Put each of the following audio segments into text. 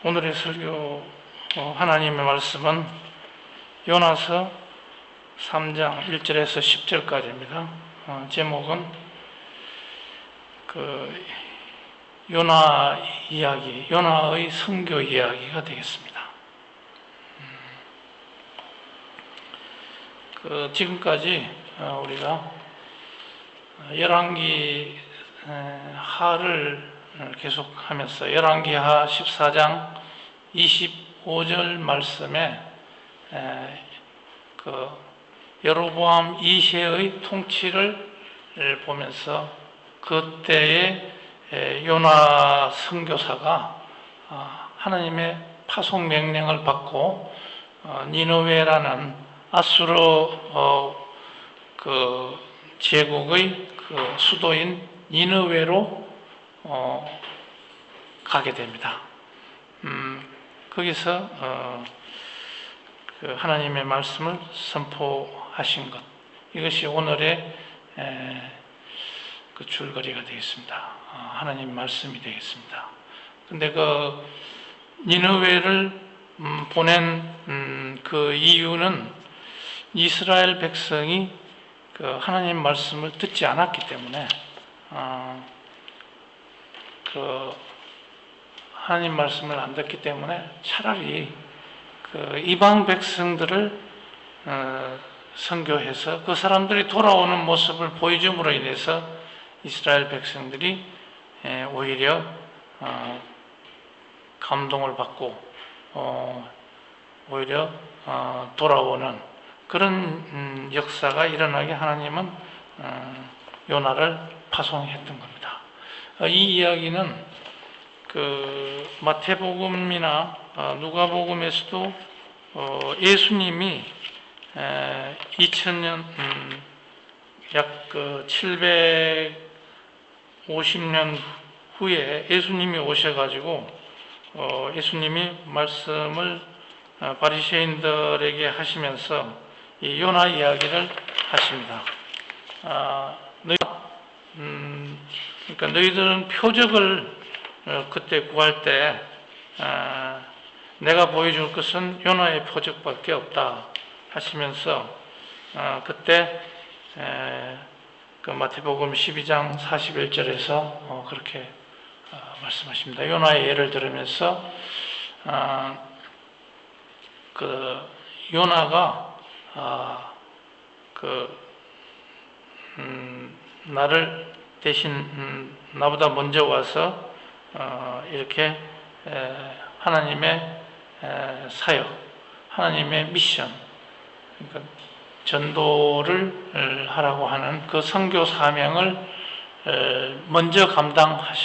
오늘의 설교 하나님의 말씀은 요나서 3장 1절에서 10절까지입니다. 제목은 요나 이야기, 요나의 선교 이야기가 되겠습니다. 지금까지 우리가 열왕기 하를 계속하면서 열왕기하 14장 25절 말씀에 여로보암 2세의 통치를 보면서 그때의 요나 선교사가 하나님의 파송 명령을 받고 니느웨라는 아수르 제국의 수도인 니느웨로 가게 됩니다. 거기서 하나님의 말씀을 선포하신 것, 이것이 오늘의 줄거리가 되겠습니다. 하나님 말씀이 되겠습니다. 근데 니느웨를 보낸 그 이유는 이스라엘 백성이 하나님 말씀을 듣지 않았기 때문에 하나님 말씀을 안 듣기 때문에 차라리 이방 백성들을 선교해서 그 사람들이 돌아오는 모습을 보여줌으로 인해서 이스라엘 백성들이 오히려 감동을 받고 오히려 돌아오는 그런 역사가 일어나게 하나님은 요나를 파송했던 겁니다. 이 이야기는 마태복음이나 누가복음에서도 예수님이 2000년 약 750년 후에 예수님이 오셔가지고 예수님이 말씀을 바리새인들에게 하시면서 이 요나 이야기를 하십니다. 그러니까 너희들은 표적을 그때 구할 때 내가 보여줄 것은 요나의 표적밖에 없다 하시면서 그때 마태복음 12장 41절에서 그렇게 말씀하십니다. 요나의 예를 들으면서 요나가 나를 대신 나보다 먼저 와서 이렇게 하나님의 사역, 하나님의 미션, 그러니까 전도를 하라고 하는 그 선교 사명을 먼저 감당하였다.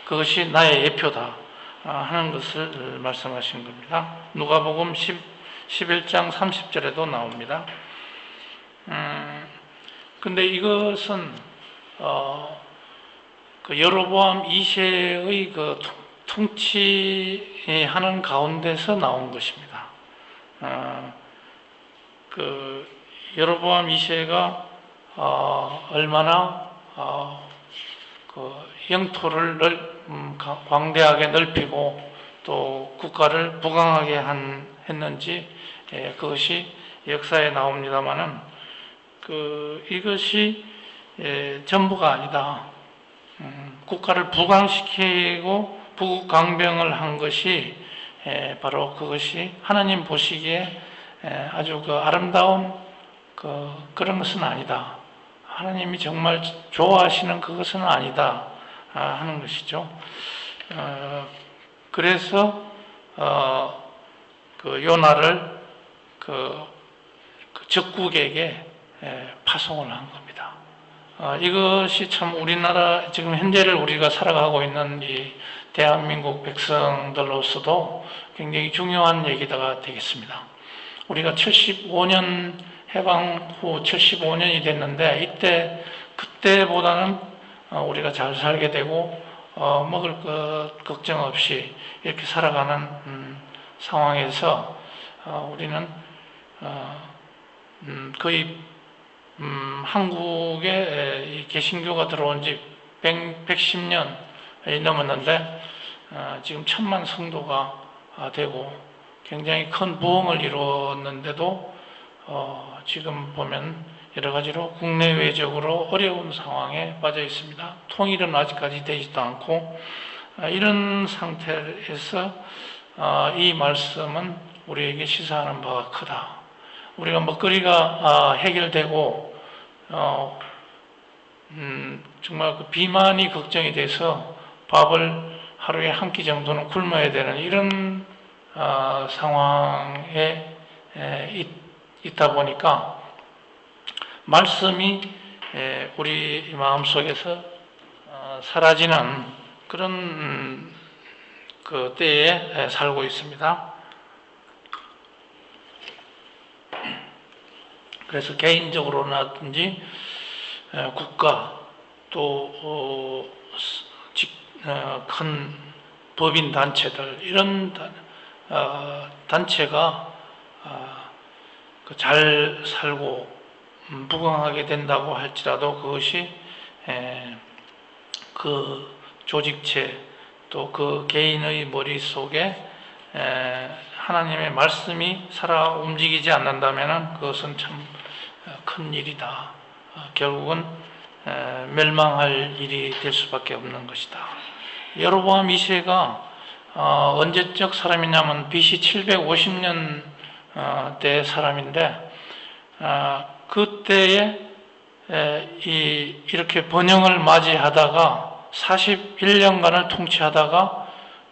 그것이 나의 예표다 하는 것을 말씀하신 겁니다. 누가복음 11장 30절에도 나옵니다. 근데 이것은 여로보암 2세의 통치하는 가운데서 나온 것입니다. 여로보암 2세가 얼마나 영토를 광대하게 넓히고 또 국가를 부강하게 했는지 그것이 역사에 나옵니다마는 이것이 전부가 아니다. 국가를 부강시키고 부강병을 한 것이 바로 그것이 하나님 보시기에 아주 아름다운 그런 것은 아니다. 하나님이 정말 좋아하시는 그것은 아니다 하는 것이죠. 그래서 요나를 적국에게 파송을 한 겁니다. 이것이 참 우리나라 지금 현재를 우리가 살아가고 있는 이 대한민국 백성들로서도 굉장히 중요한 얘기가 되겠습니다. 우리가 75년 해방 후 75년이 됐는데 그때보다는 우리가 잘 살게 되고 먹을 것 걱정 없이 이렇게 살아가는 상황에서 우리는 거의 한국에 개신교가 들어온 지 110년이 넘었는데 지금 1,000만 성도가 되고 굉장히 큰 부흥을 이루었는데도 지금 보면 여러 가지로 국내외적으로 어려운 상황에 빠져 있습니다. 통일은 아직까지 되지도 않고 이런 상태에서 이 말씀은 우리에게 시사하는 바가 크다. 우리가 먹거리가 해결되고 정말 그 비만이 걱정이 돼서 밥을 하루에 한 끼 정도는 굶어야 되는 이런 상황에 있다 보니까 말씀이 우리 마음속에서 사라지는 그런 그 때에 살고 있습니다. 그래서 개인적으로라든지 국가 또 큰 법인 단체들 이런 단체가 잘 살고 부강하게 된다고 할지라도 그것이 그 조직체 또 그 개인의 머릿속에 하나님의 말씀이 살아 움직이지 않는다면 그것은 참 큰 일이다. 결국은 멸망할 일이 될 수밖에 없는 것이다. 여로보암 2세가 언제적 사람이냐면 BC 750년 때 사람인데 그때에 이렇게 번영을 맞이하다가 41년간을 통치하다가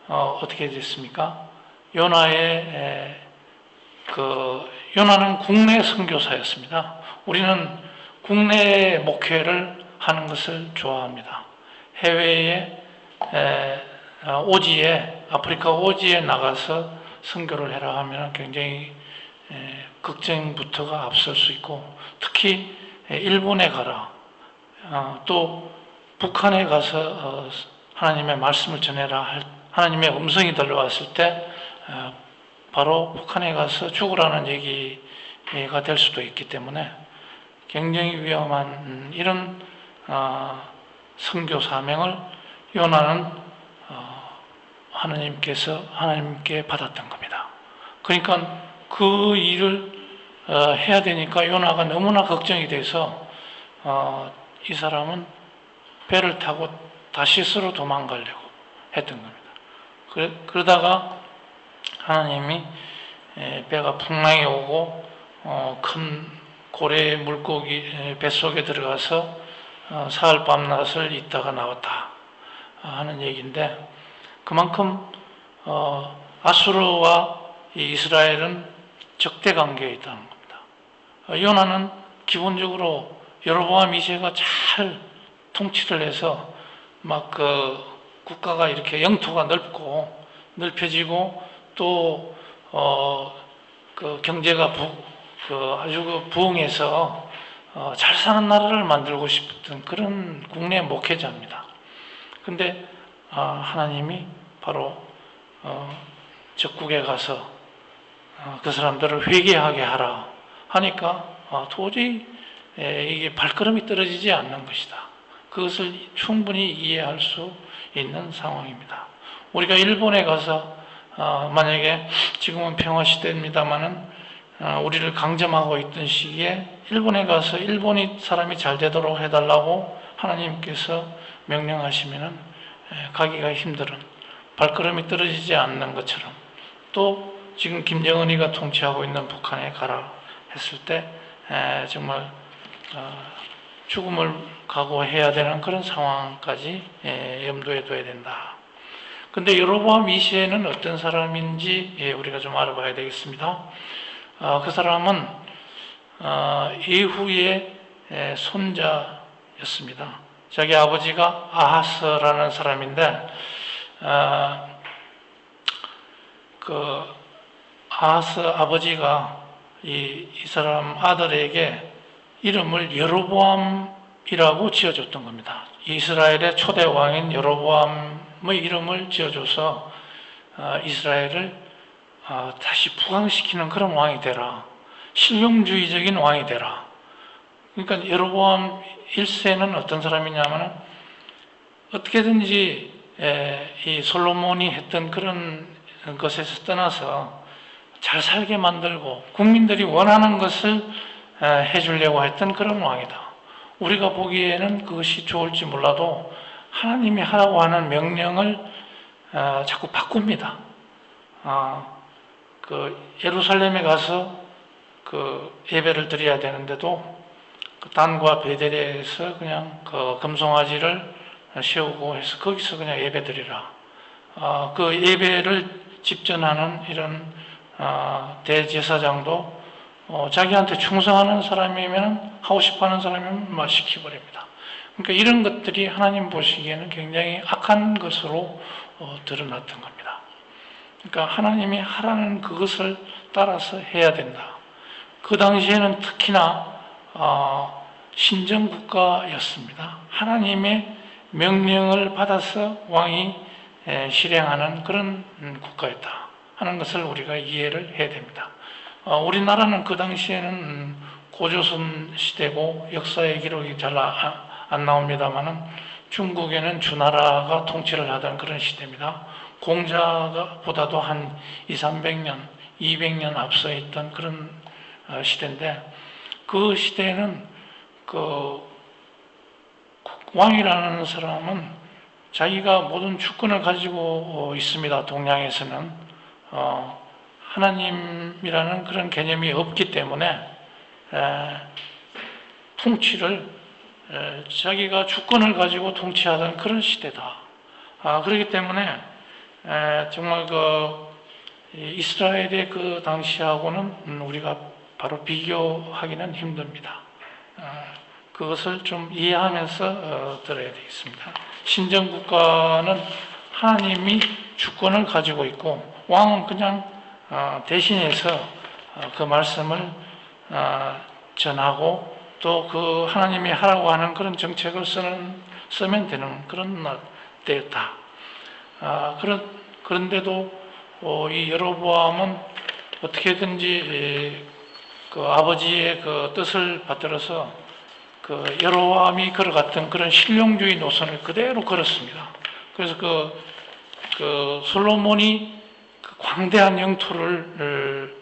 어떻게 됐습니까? 요나는 국내 선교사였습니다. 우리는 국내 목회를 하는 것을 좋아합니다. 해외에 오지에 아프리카 오지에 나가서 선교를 해라 하면 굉장히 걱정부터가 앞설 수 있고 특히 일본에 가라 또 북한에 가서 하나님의 말씀을 전해라 하나님의 음성이 들려왔을 때 바로 북한에 가서 죽으라는 얘기가 될 수도 있기 때문에 굉장히 위험한 이런 선교 사명을 요나는 하나님께 받았던 겁니다. 그러니까 그 일을 해야 되니까 요나가 너무나 걱정이 돼서 이 사람은 배를 타고 다시스로 도망가려고 했던 겁니다. 그러다가 하나님이 배가 풍랑이 오고 큰 고래의 물고기 뱃속에 들어가서 사흘 밤낮을 있다가 나왔다 하는 얘기인데 그만큼 아수르와 이스라엘은 적대 관계에 있다는 겁니다. 요나는 기본적으로 여로보암 2세가 잘 통치를 해서 막 그 국가가 이렇게 영토가 넓혀지고 또 그 경제가 아주 부흥해서 잘 사는 나라를 만들고 싶었던 그런 국내 목회자입니다. 근데 하나님이 바로 적국에 가서 그 사람들을 회개하게 하라 하니까 도저히 이게 발걸음이 떨어지지 않는 것이다. 그것을 충분히 이해할 수 있는 상황입니다. 우리가 일본에 가서 만약에 지금은 평화 시대입니다만은 우리를 강점하고 있던 시기에 일본에 가서 일본이 사람이 잘 되도록 해달라고 하나님께서 명령하시면은 가기가 힘들은 발걸음이 떨어지지 않는 것처럼 또 지금 김정은이가 통치하고 있는 북한에 가라 했을 때 정말 죽음을 각오해야 되는 그런 상황까지 염두에 둬야 된다. 근데 여로보암 2세는 어떤 사람인지 우리가 좀 알아봐야 되겠습니다. 그 사람은 예후의 손자였습니다. 자기 아버지가 아하스라는 사람인데 그 아하스 아버지가 이 사람 아들에게 이름을 여로보암이라고 지어줬던 겁니다. 이스라엘의 초대 왕인 여로보암의 이름을 지어줘서 이스라엘을 다시 부강시키는 그런 왕이 되라. 실용주의적인 왕이 되라. 그러니까 여로보암 1세는 어떤 사람이냐면 어떻게든지 이 솔로몬이 했던 그런 것에서 떠나서 잘 살게 만들고 국민들이 원하는 것을 해주려고 했던 그런 왕이다. 우리가 보기에는 그것이 좋을지 몰라도 하나님이 하라고 하는 명령을 자꾸 바꿉니다. 예루살렘에 가서 예배를 드려야 되는데도 단과 베델에서 그냥 금송아지를 세우고 해서 거기서 그냥 예배 드리라. 그 예배를 집전하는 이런 대제사장도 자기한테 충성하는 사람이면, 하고 싶어 하는 사람이면 막 시켜버립니다. 그러니까 이런 것들이 하나님 보시기에는 굉장히 악한 것으로 드러났던 겁니다. 그러니까 하나님이 하라는 그것을 따라서 해야 된다. 그 당시에는 특히나 신정국가였습니다. 하나님의 명령을 받아서 왕이 실행하는 그런 국가였다 하는 것을 우리가 이해를 해야 됩니다. 우리나라는 그 당시에는 고조선 시대고 역사의 기록이 잘 안 나옵니다만은 중국에는 주나라가 통치를 하던 그런 시대입니다. 공자보다도 한 200~300년, 200년 앞서 있던 그런 시대인데, 그 시대에는 왕이라는 사람은 자기가 모든 주권을 가지고 있습니다. 동양에서는 하나님이라는 그런 개념이 없기 때문에 통치를 자기가 주권을 가지고 통치하던 그런 시대다. 그렇기 때문에 정말 이스라엘의 그 당시하고는 우리가 바로 비교하기는 힘듭니다. 그것을 좀 이해하면서 들어야 되겠습니다. 신정국가는 하나님이 주권을 가지고 있고, 왕은 그냥 대신해서 그 말씀을 전하고 또 그 하나님이 하라고 하는 그런 정책을 쓰면 되는 그런 때였다. 그런데도 이 여로보암은 어떻게든지 아버지의 뜻을 받들어서 여로보암이 걸어갔던 그런 신령주의 노선을 그대로 걸었습니다. 그래서 솔로몬이 광대한 영토를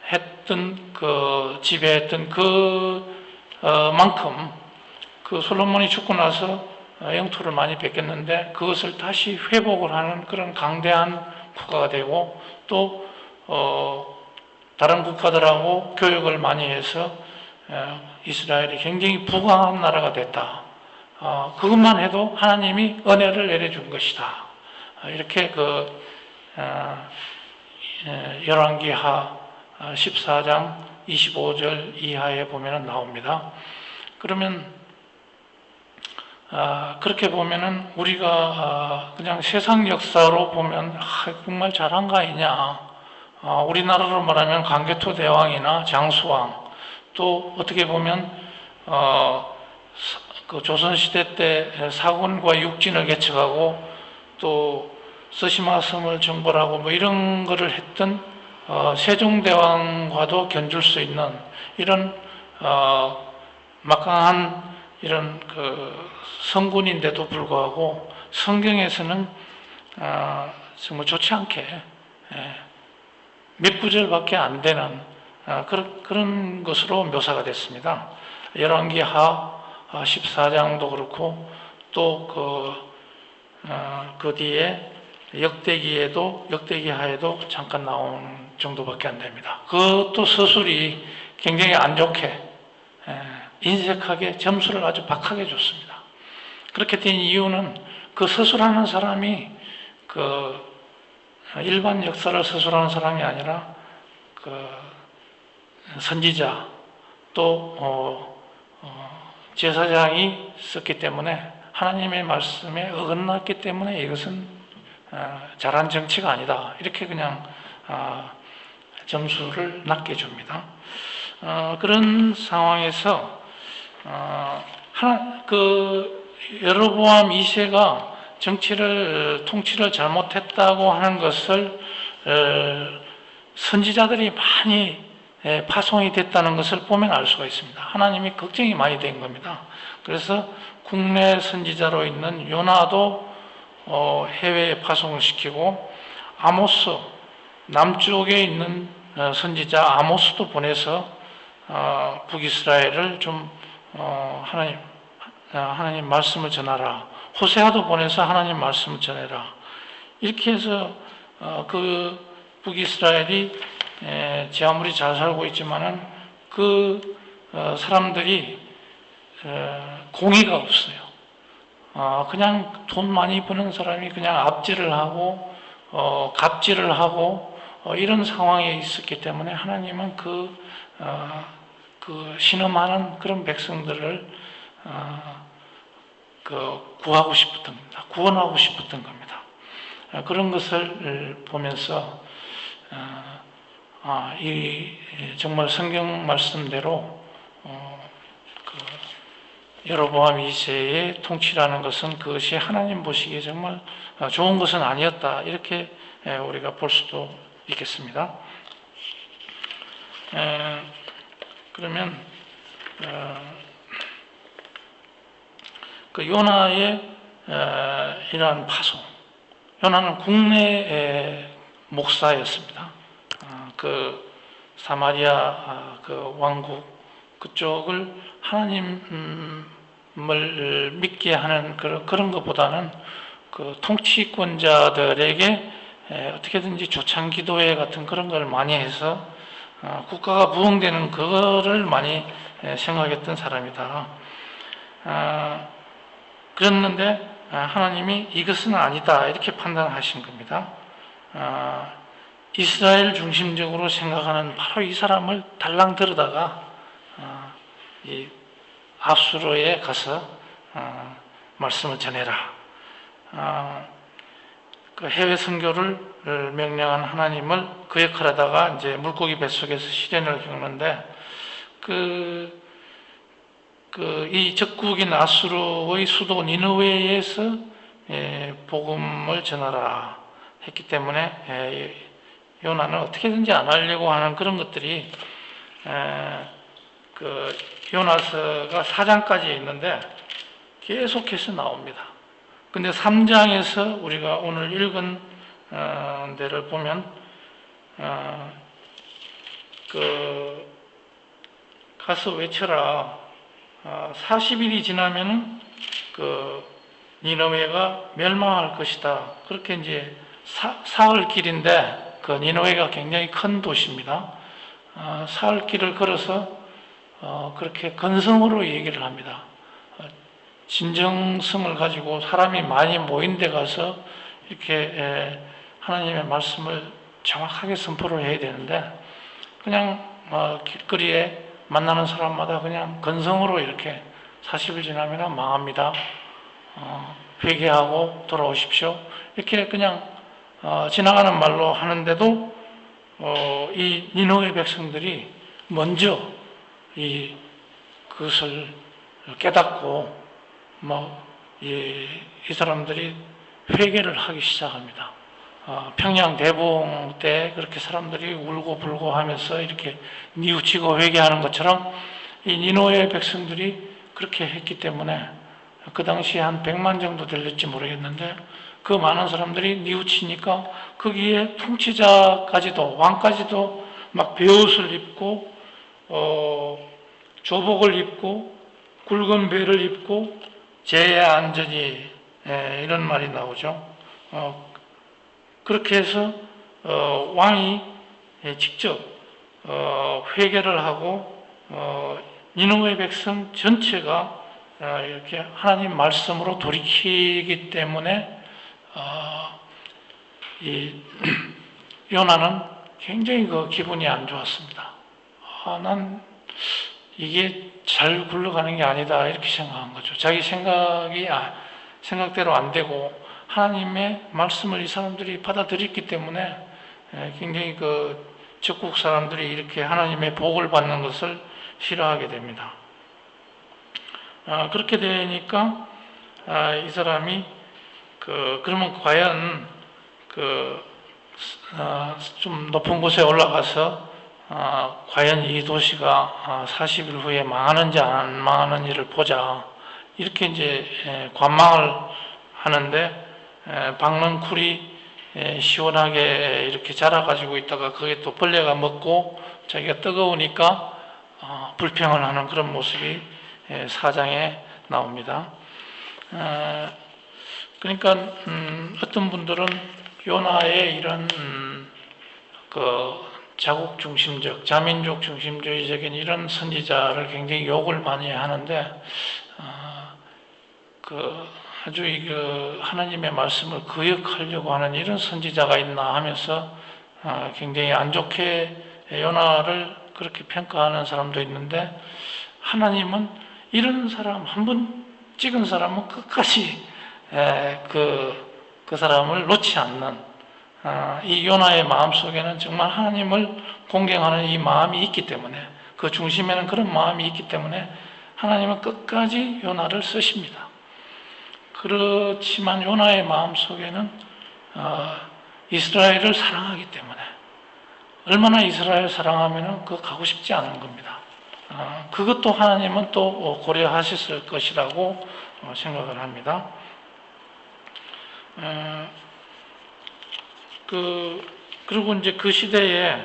했던 지배했던 만큼 솔로몬이 죽고 나서 영토를 많이 뺏겼는데 그것을 다시 회복을 하는 그런 강대한 국가가 되고, 또 다른 국가들하고 교역을 많이 해서 이스라엘이 굉장히 부강한 나라가 됐다. 그것만 해도 하나님이 은혜를 내려준 것이다. 이렇게 열왕기하 14장 25절 이하에 보면 나옵니다. 그러면 그렇게 보면은 우리가 그냥 세상 역사로 보면 정말 잘한 거 아니냐. 우리나라로 말하면 강개토 대왕이나 장수왕, 또 어떻게 보면 조선시대 때 사군과 육진을 개척하고 또 쓰시마 섬을 정벌하고 뭐 이런 거를 했던 세종대왕과도 견줄 수 있는 이런 막강한 이런 성군인데도 불구하고 성경에서는 정말 좋지 않게 몇 구절밖에 안 되는 그런 것으로 묘사가 됐습니다. 열왕기하 14장도 그렇고 또 그 뒤에 역대기하에도 잠깐 나온 정도밖에 안 됩니다. 그것도 서술이 굉장히 안 좋게 인색하게 점수를 아주 박하게 줬습니다. 그렇게 된 이유는 그 서술하는 사람이 일반 역사를 서술하는 사람이 아니라 선지자 또 제사장이 썼기 때문에 하나님의 말씀에 어긋났기 때문에 이것은 잘한 정치가 아니다. 이렇게 그냥 점수를 낮게 줍니다. 그런 상황에서 여로보암 2세가 통치를 잘못했다고 하는 것을 선지자들이 많이 파송이 됐다는 것을 보면 알 수가 있습니다. 하나님이 걱정이 많이 된 겁니다. 그래서 국내 선지자로 있는 요나도 해외에 파송을 시키고 아모스 남쪽에 있는 선지자 아모스도 보내서 북이스라엘을 좀 하나님 말씀을 전하라. 호세아도 보내서 하나님 말씀을 전해라. 이렇게 해서 그 북이스라엘이 아무리 잘 살고 있지만은 그 사람들이 공의가 없어요. 그냥 돈 많이 버는 사람이 그냥 압질을 하고 갑질을 하고 이런 상황에 있었기 때문에 하나님은 그 신음하는 그런 백성들을 구하고 싶었던 겁니다. 구원하고 싶었던 겁니다. 그런 것을 보면서 정말 성경 말씀대로 여로보암 2세의 통치라는 것은 그것이 하나님 보시기에 정말 좋은 것은 아니었다. 이렇게 우리가 볼 수도 있겠습니다. 그러면 그 요나의 이러한 파송, 요나는 국내 목사였습니다. 그 사마리아 그 왕국 그쪽을 하나님을 믿게 하는 그런 것보다는 그 통치권자들에게 어떻게든지 조창기도회 같은 그런 걸 많이 해서 국가가 부흥되는 그거를 많이 생각했던 사람이다. 그랬는데 하나님이 이것은 아니다 이렇게 판단하신 겁니다. 이스라엘 중심적으로 생각하는 바로 이 사람을 달랑 들여다가 이 압수로에 가서 말씀을 전해라. 그 해외 선교를 명령한 하나님을 그 역할하다가 이제 물고기 뱃속에서 시련을 겪는데 이 적국인 아수르의 수도 니느웨에서 복음을 전하라 했기 때문에 요나는 어떻게든지 안 하려고 하는 그런 것들이 그 요나서가 4장까지 있는데 계속해서 나옵니다. 근데 3장에서 우리가 오늘 읽은 데를 보면 가서 외쳐라. 40일이 지나면은 니느웨가 멸망할 것이다. 그렇게 이제 사흘 길인데 그 니느웨가 굉장히 큰 도시입니다. 사흘 길을 걸어서 그렇게 건성으로 얘기를 합니다. 진정성을 가지고 사람이 많이 모인 데 가서 이렇게 하나님의 말씀을 정확하게 선포를 해야 되는데 그냥 길거리에 만나는 사람마다 그냥 건성으로 이렇게 40일 지나면 망합니다. 회개하고 돌아오십시오. 이렇게 그냥 지나가는 말로 하는데도 이 니느웨 백성들이 먼저 그것을 깨닫고 이 사람들이 회개를 하기 시작합니다. 평양 대봉 때 그렇게 사람들이 울고 불고 하면서 이렇게 뉘우치고 회개하는 것처럼 이 니느웨 백성들이 그렇게 했기 때문에 그 당시에 한 100만 정도 될지 모르겠는데 그 많은 사람들이 뉘우치니까 거기에 통치자까지도 왕까지도 막 베옷을 입고 조복을 입고 굵은 배를 입고 제에 앉으니 이런 말이 나오죠. 그렇게 해서 왕이 직접 회개를 하고 니느웨 백성 전체가 이렇게 하나님 말씀으로 돌이키기 때문에 이 요나는 굉장히 기분이 안 좋았습니다. 난 이게 잘 굴러가는 게 아니다 이렇게 생각한 거죠. 자기 생각대로 안 되고 하나님의 말씀을 이 사람들이 받아들였기 때문에 굉장히 적국 사람들이 이렇게 하나님의 복을 받는 것을 싫어하게 됩니다. 그렇게 되니까 이 사람이 그러면 과연 좀 높은 곳에 올라가서 과연 이 도시가 40일 후에 망하는지 안 망하는지를 보자 이렇게 이제 관망을 하는데 박넝쿨이 시원하게 이렇게 자라가지고 있다가 그게 또 벌레가 먹고 자기가 뜨거우니까 불평을 하는 그런 모습이 4장에 나옵니다. 그러니까 어떤 분들은 요나의 이런 그 자국 중심적, 자민족 중심주의적인 이런 선지자를 굉장히 욕을 많이 하는데 아주 하나님의 말씀을 거역하려고 하는 이런 선지자가 있나 하면서 굉장히 안 좋게 요나를 그렇게 평가하는 사람도 있는데, 하나님은 이런 사람 한 번 찍은 사람은 끝까지 그 사람을 놓지 않는 이 요나의 마음 속에는 정말 하나님을 공경하는 이 마음이 있기 때문에, 그 중심에는 그런 마음이 있기 때문에 하나님은 끝까지 요나를 쓰십니다. 그렇지만 요나의 마음 속에는 이스라엘을 사랑하기 때문에, 얼마나 이스라엘을 사랑하면 그거 가고 싶지 않은 겁니다. 그것도 하나님은 또 고려하셨을 것이라고 생각을 합니다. 그리고 이제 그 시대에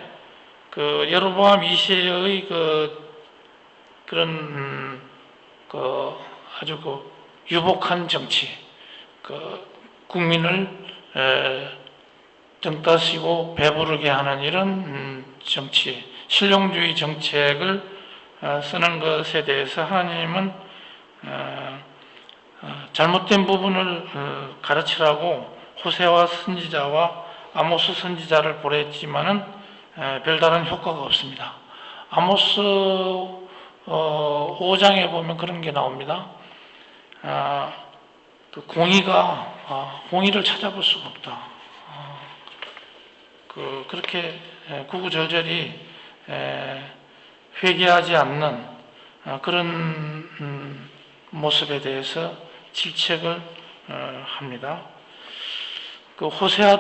그 여로보암 2세의 그런 아주 유복한 정치, 국민을 등 따시고 배부르게 하는 이런 정치, 실용주의 정책을 쓰는 것에 대해서 하나님은 잘못된 부분을 가르치라고 호세와 선지자와 아모스 선지자를 보냈지만은 별다른 효과가 없습니다. 아모스 5장에 보면 그런 게 나옵니다. 공의를 찾아볼 수가 없다. 그렇게 구구절절히 회개하지 않는 그런 모습에 대해서 질책을 합니다. 호세아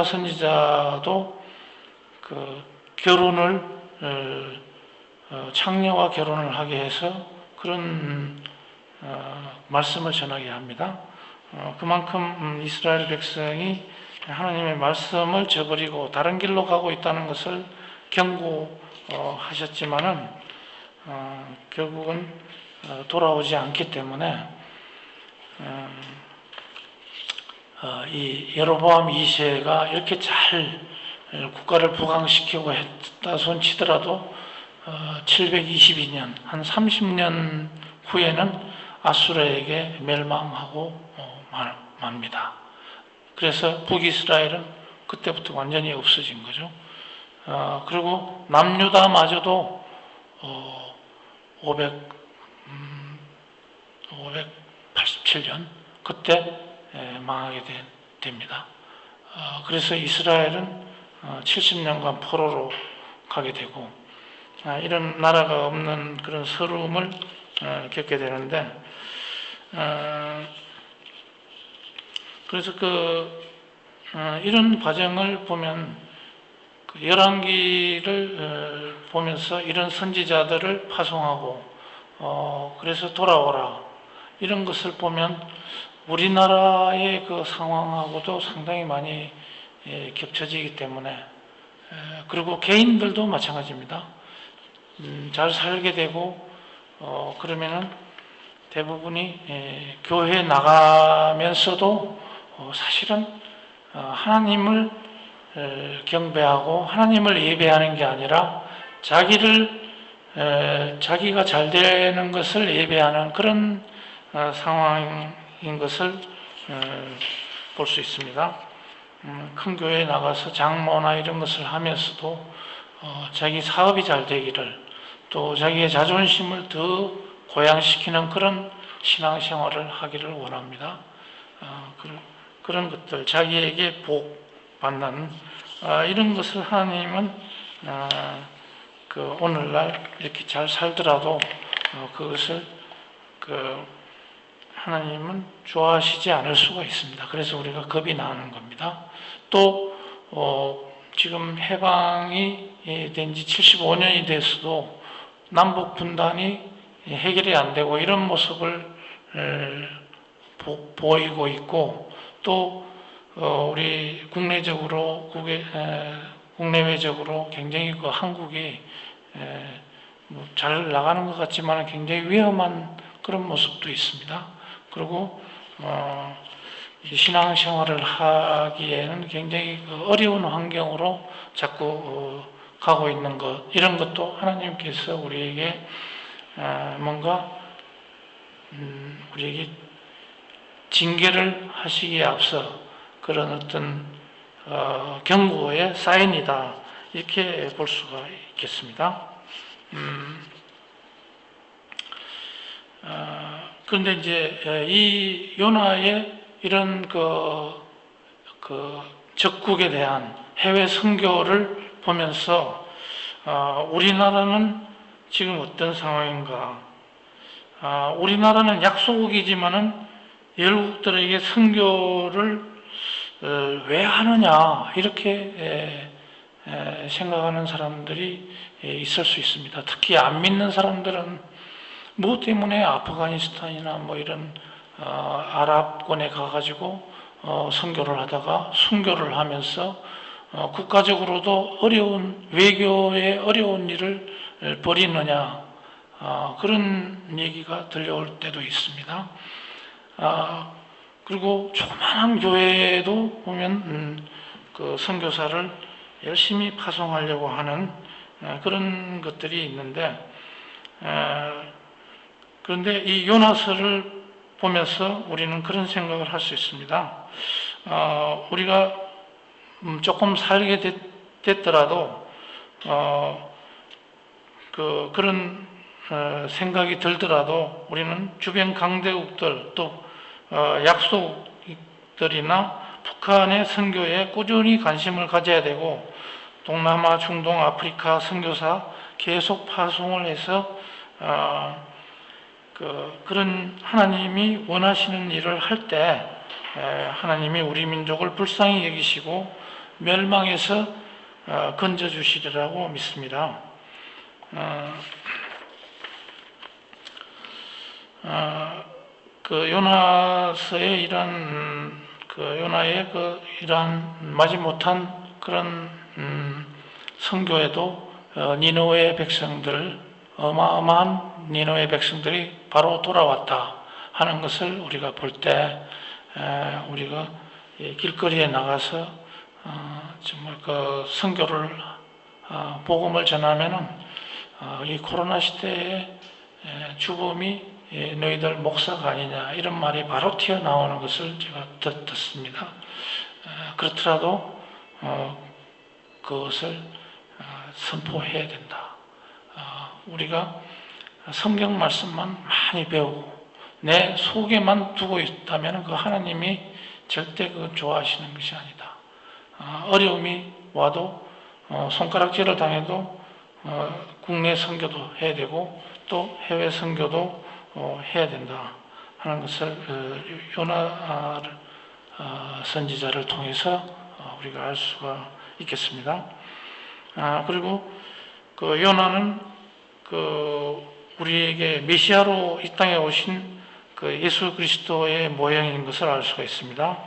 선지자도 결혼을 창녀와 결혼을 하게 해서 그런 말씀을 전하게 합니다. 그만큼 이스라엘 백성이 하나님의 말씀을 저버리고 다른 길로 가고 있다는 것을 경고하셨지만은 결국은 돌아오지 않기 때문에 이 여로보암 2세가 이렇게 잘 국가를 부강시키고 했다 손치더라도 722년, 한 30년 후에는 아수르에게 멸망하고 맙니다. 그래서 북이스라엘은 그때부터 완전히 없어진 거죠. 그리고 남유다마저도 587년 그때 망하게 됩니다. 그래서 이스라엘은 70년간 포로로 가게 되고 이런 나라가 없는 그런 서러움을 겪게 되는데, 그래서 이런 과정을 보면 열왕기를 보면서 이런 선지자들을 파송하고 그래서 돌아오라 이런 것을 보면 우리나라의 그 상황하고도 상당히 많이 겹쳐지기 때문에, 그리고 개인들도 마찬가지입니다. 잘 살게 되고 그러면은 대부분이 교회에 나가면서도 사실은 하나님을 경배하고 하나님을 예배하는 게 아니라 자기가 잘 되는 것을 예배하는 그런 상황인 것을 볼 수 있습니다. 큰 교회에 나가서 장모나 이런 것을 하면서도 자기 사업이 잘 되기를, 또 자기의 자존심을 더 고양시키는 그런 신앙생활을 하기를 원합니다. 그런 것들, 자기에게 복 받는 이런 것을 하나님은 오늘날 이렇게 잘 살더라도 그것을 하나님은 좋아하시지 않을 수가 있습니다. 그래서 우리가 겁이 나는 겁니다. 또 지금 해방이 된 지 75년이 됐어도 남북 분단이 해결이 안 되고 이런 모습을 보이고 있고, 또 우리 국내외적으로 굉장히 그 한국이 잘 나가는 것 같지만 굉장히 위험한 그런 모습도 있습니다. 그리고 이 신앙생활을 하기에는 굉장히 어려운 환경으로 자꾸 가고 있는 것, 이런 것도 하나님께서 우리에게 뭔가 우리에게 징계를 하시기에 앞서 그런 어떤 경고의 사인이다, 이렇게 볼 수가 있겠습니다. 그런데 이제 이 요나의 이런 적국에 대한 해외 선교를 보면서 우리나라는 지금 어떤 상황인가? 우리나라는 약소국이지만은 열국들에게 선교를 왜 하느냐, 이렇게 생각하는 사람들이 있을 수 있습니다. 특히 안 믿는 사람들은 뭐 때문에 아프가니스탄이나 뭐 이런 아랍권에 가가지고 선교를 하다가 순교를 하면서 국가적으로도 어려운, 외교의 어려운 일을 벌이느냐, 그런 얘기가 들려올 때도 있습니다. 그리고 조그마한 교회에도 보면 그 선교사를 열심히 파송하려고 하는 그런 것들이 있는데, 그런데 이 요나서를 보면서 우리는 그런 생각을 할 수 있습니다. 우리가 조금 살게 됐더라도 그런 생각이 들더라도 우리는 주변 강대국들, 또 약소국들이나 북한의 선교에 꾸준히 관심을 가져야 되고, 동남아, 중동, 아프리카 선교사 계속 파송을 해서 그런 하나님이 원하시는 일을 할 때 하나님이 우리 민족을 불쌍히 여기시고 멸망에서 건져주시리라고 믿습니다. 그 요나서의 요나의 이러한 마지못한 그런 선교에도 니느웨 백성들, 어마어마한 니느웨 백성들이 바로 돌아왔다 하는 것을 우리가 볼 때, 우리가 길거리에 나가서 정말 그 선교를 복음을 전하면은 이 코로나 시대에 죽음이 너희들 목사가 아니냐, 이런 말이 바로 튀어나오는 것을 제가 듣습니다. 그렇더라도 그것을 선포해야 된다. 우리가 성경 말씀만 많이 배우고 내 속에만 두고 있다면 그 하나님이 절대 그 좋아하시는 것이 아니다. 어려움이 와도 손가락질을 당해도 국내 선교도 해야 되고 또 해외 선교도 해야 된다 하는 것을 요나 선지자를 통해서 우리가 알 수가 있겠습니다. 그리고 그 요나는 우리에게 메시아로 이 땅에 오신 그 예수 그리스도의 모형인 것을 알 수가 있습니다.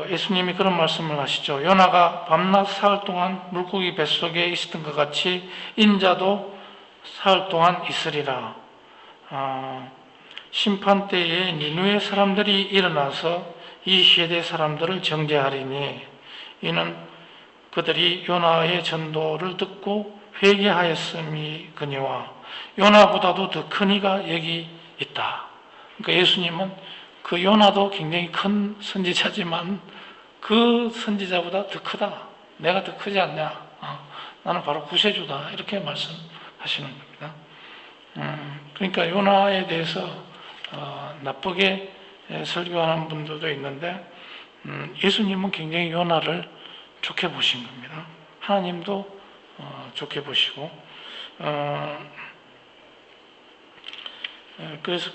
예수님이 그런 말씀을 하시죠. 요나가 밤낮 사흘 동안 물고기 뱃속에 있었던 것 같이 인자도 사흘 동안 있으리라. 심판 때에 니느웨 사람들이 일어나서 이 세대 사람들을 정죄하리니 이는 그들이 요나의 전도를 듣고 회개하였음이거니와 요나보다도 더 큰 이가 여기 있다. 그러니까 예수님은 그 요나도 굉장히 큰 선지자지만 그 선지자보다 더 크다. 내가 더 크지 않냐. 나는 바로 구세주다. 이렇게 말씀하시는 겁니다. 그러니까 요나에 대해서 나쁘게 설교하는 분들도 있는데 예수님은 굉장히 요나를 좋게 보신 겁니다. 하나님도 좋게 보시고 그래서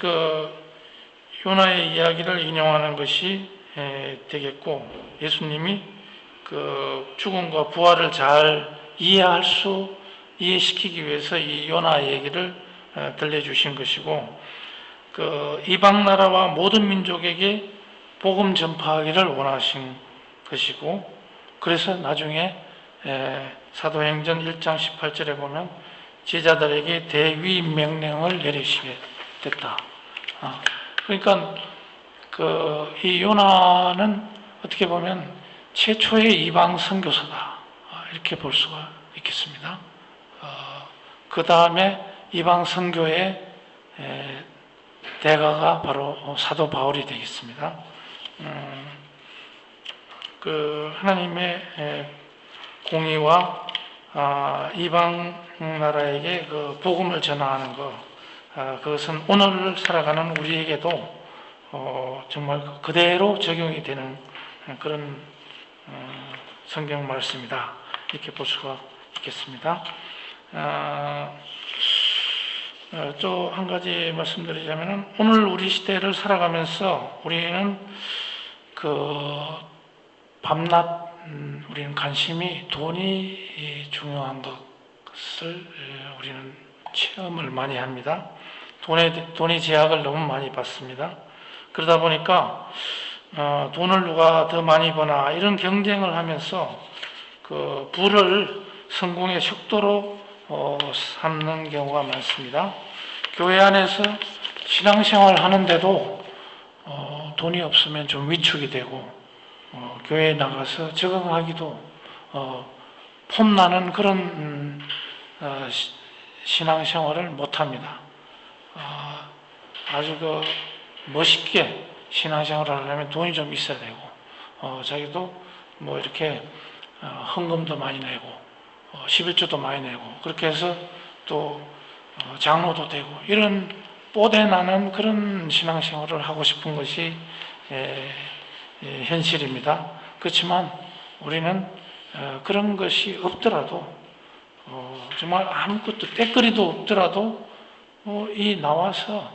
요나의 이야기를 인용하는 것이 되겠고, 예수님이 그 죽음과 부활을 잘 이해시키기 위해서 이 요나 얘기를 들려주신 것이고, 그 이방 나라와 모든 민족에게 복음 전파하기를 원하신 것이고, 그래서 나중에 사도행전 1장 18절에 보면 제자들에게 대위 명령을 내리시게 됐다. 그러니까 이 요나는 어떻게 보면 최초의 이방 선교사다, 이렇게 볼 수가 있겠습니다. 그 다음에 이방 선교의 대가가 바로 사도 바울이 되겠습니다. 그 하나님의 공의와 이방 나라에게 그 복음을 전하는 것, 그것은 오늘 살아가는 우리에게도 정말 그대로 적용이 되는 그런 성경 말씀이다, 이렇게 볼 수가 있겠습니다. 또 한 가지 말씀드리자면, 오늘 우리 시대를 살아가면서 우리는 밤낮 우리는 관심이 돈이 중요한 것을 우리는 체험을 많이 합니다. 돈의 제약을 너무 많이 받습니다. 그러다 보니까 돈을 누가 더 많이 버나 이런 경쟁을 하면서 그 부를 성공의 척도로 삼는 경우가 많습니다. 교회 안에서 신앙생활 하는데도 돈이 없으면 좀 위축이 되고, 교회에 나가서 적응하기도 폼나는 그런 신앙생활을 못합니다. 아주 멋있게 신앙생활을 하려면 돈이 좀 있어야 되고, 자기도 뭐 이렇게 헌금도 많이 내고 11조도 많이 내고, 그렇게 해서 또 장로도 되고, 이런 뽀대 나는 그런 신앙생활을 하고 싶은 것이 현실입니다. 그렇지만 우리는 그런 것이 없더라도, 정말 아무것도 때거리도 없더라도 이 나와서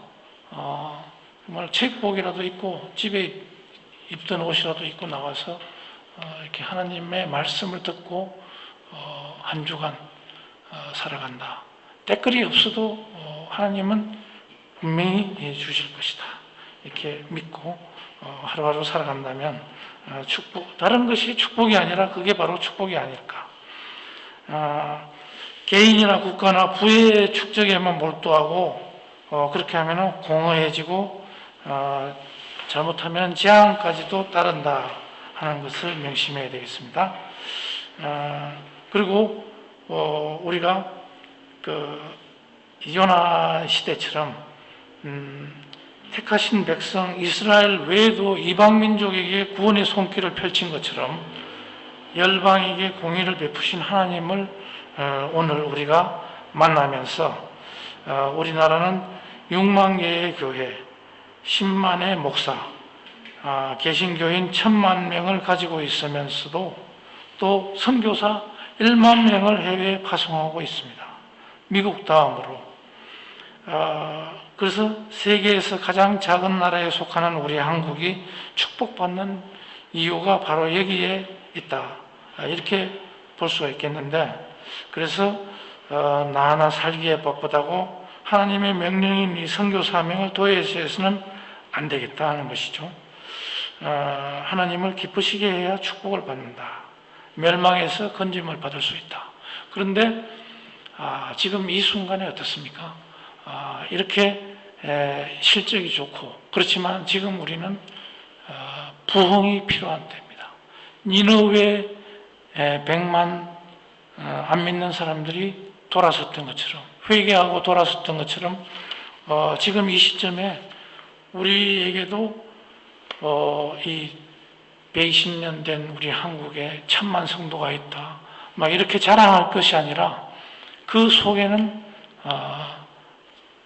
정말 책복이라도 입고 집에 입던 옷이라도 입고 나와서 이렇게 하나님의 말씀을 듣고 한 주간 살아간다. 때거리 없어도 하나님은 분명히 주실 것이다, 이렇게 믿고 하루하루 살아간다면 축복, 다른 것이 축복이 아니라 그게 바로 축복이 아닐까. 개인이나 국가나 부의 축적에만 몰두하고 그렇게 하면 공허해지고 잘못하면 재앙까지도 따른다 하는 것을 명심해야 되겠습니다. 그리고 우리가 요나 시대처럼 택하신 백성 이스라엘 외에도 이방 민족에게 구원의 손길을 펼친 것처럼 열방에게 공의를 베푸신 하나님을 오늘 우리가 만나면서, 우리나라는 6만 개의 교회, 10만의 목사, 개신교인 1000만 명을 가지고 있으면서도 또 선교사 1만 명을 해외에 파송하고 있습니다. 미국 다음으로. 그래서 세계에서 가장 작은 나라에 속하는 우리 한국이 축복받는 이유가 바로 여기에 있다, 이렇게 볼 수가 있겠는데, 그래서 나 하나 살기에 바쁘다고 하나님의 명령인 이 선교 사명을 도외시해서는 안 되겠다 하는 것이죠. 하나님을 기쁘시게 해야 축복을 받는다. 멸망에서 건짐을 받을 수 있다. 그런데 지금 이 순간에 어떻습니까? 이렇게 실적이 좋고, 그렇지만 지금 우리는 부흥이 필요한 때입니다. 니느웨 100만 안 믿는 사람들이 돌아섰던 것처럼, 회개하고 돌아섰던 것처럼 지금 이 시점에 우리에게도 이 120년 된 우리 한국에 1000만 성도가 있다, 막 이렇게 자랑할 것이 아니라 그 속에는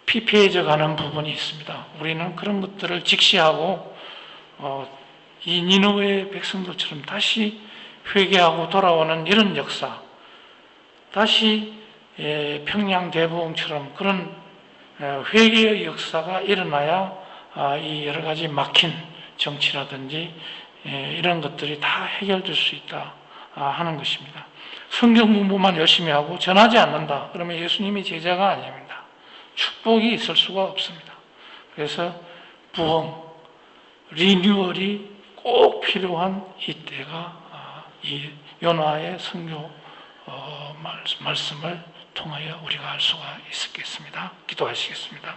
피폐해져 가는 부분이 있습니다. 우리는 그런 것들을 직시하고 이 니느웨 백성들처럼 다시 회개하고 돌아오는 이런 역사, 다시 평양 대부흥처럼 그런 회개의 역사가 일어나야 이 여러 가지 막힌 정치라든지 이런 것들이 다 해결될 수 있다 하는 것입니다. 성경 공부만 열심히 하고 전하지 않는다, 그러면 예수님이 제자가 아닙니다. 축복이 있을 수가 없습니다. 그래서 부흥, 리뉴얼이 꼭 필요한 이때가 이 요나의 선교 말씀을 통하여 우리가 알 수가 있었겠습니다. 기도하시겠습니다.